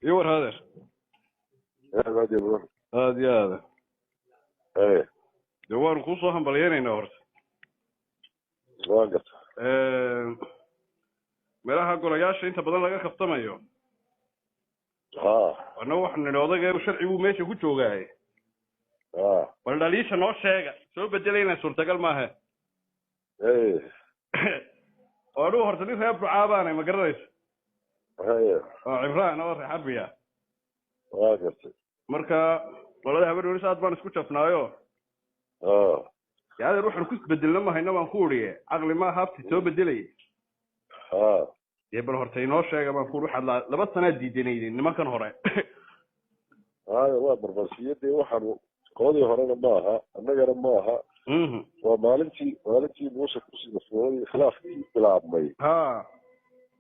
يور هذا هذا ايه دوار خصوصا بليانين نورت واقف meelaha golayaasha inta badan laga kaftamayo anna waxaan odayga sharcigu meesha ku joogaay bal dhaliisha noo sheega soo bedelayna suurtagal maaha oo horta nin reeb ducaabaanay ma garanaysa cibraan oo xarbiya marka walada habeen saad baan isku jafnaayo yaa ruuxan ku bedelna ma hayna baan ku uriye aqli ma habti soo bedelay bal horta inoo sheega baan ku ruuxad laba sano diidanayeen nimankan hore waa barbasiyadii waxaan qoodii horena maaha annagana maaha waa maalintii muuse kusii fuulay khilaafkii bilaabmay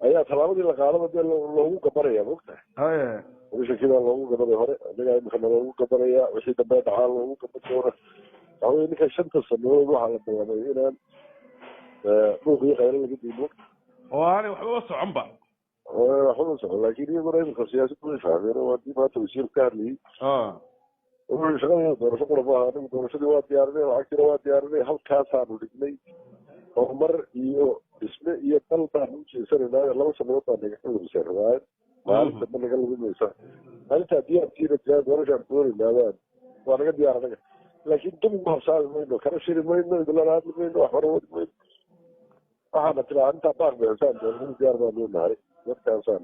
ayaa tallaabadii la qaadaba dee loogu gabanaya mogtahay shakida loogu gabanay hore annagaa imikana loogu gabanaya wixii dambe dhacaa loogu gaban doona waxaweye ninka 5 sanadood waxaa la bilaabay inaan dhuuqii qaylo laga diimo oo aanay waxba socon ba waxba socon laakiin iyaguna imika siyaasadda way fahmeen oo haddii maanta wasiir ka hadlayay wuxuu shaqada doorasho qura maaha anigu doorashadii waa diyaarinay lacagtiina waa diyaarinay halkaasaanu dhignay horumar iyo dhisme iyo dal baan u jeesanaynaa 2 sanadood baa naga lumisay rabaayan maalin dambe naga lumimaysa maalintaa diyaartiina jiraa doorashaan doonaynaa waa naga diyaar anaga laakiin dib ugu habsaami mayno kana shiri mayno idinlana hadli mayno wax hore wadi mayno waxaana tiraa intaa baaq bixisaan doorashada diyaar baan loo nahay dadkaasaan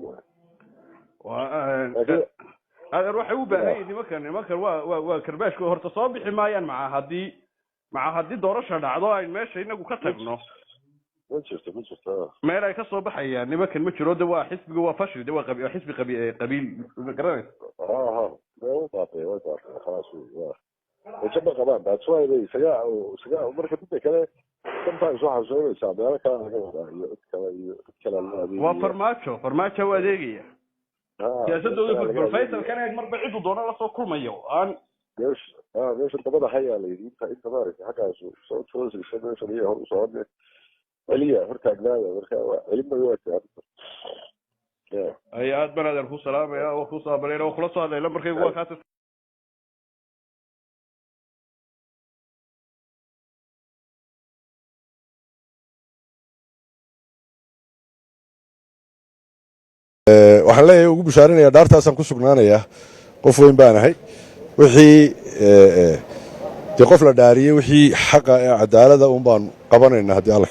هذا روح هو باهي nimankan waa karbaashku horta soo bixi maayaan maca hadii doorasho dhacdo ay meesha inagu ka tagno meel ay ka soo baxayaan nimankan ma jiro waa xisbiga waa fashil waa xisbi qabiil garanaysa waa خلاص وجب قبان بس وايد سجاء مركب كده sometimes waxa soo yeeshaa meelo kale laga wadaa kala farmaajo waa adeegaya siyaasadooda Faisal kana marba cid uu doono la soo kulmayo aan meesha dabada haya leeyihiin inta maaragtay xaqaas soo toosay meesha iyo hor u socodne waliya hortaagnaada marka cilmi waa ay aad banaadar ku salaamaya oo ku saabareeyo oo kula soo hadlay markay waa kaas waxaan leeyahay ugu bishaarinayaa dhaartaasaan ku sugnaanayaa qof weyn baan ahay wixii qof la dhaariyay wixii xaqa ee cadaalada un baan qabanaynaa haddii alla ka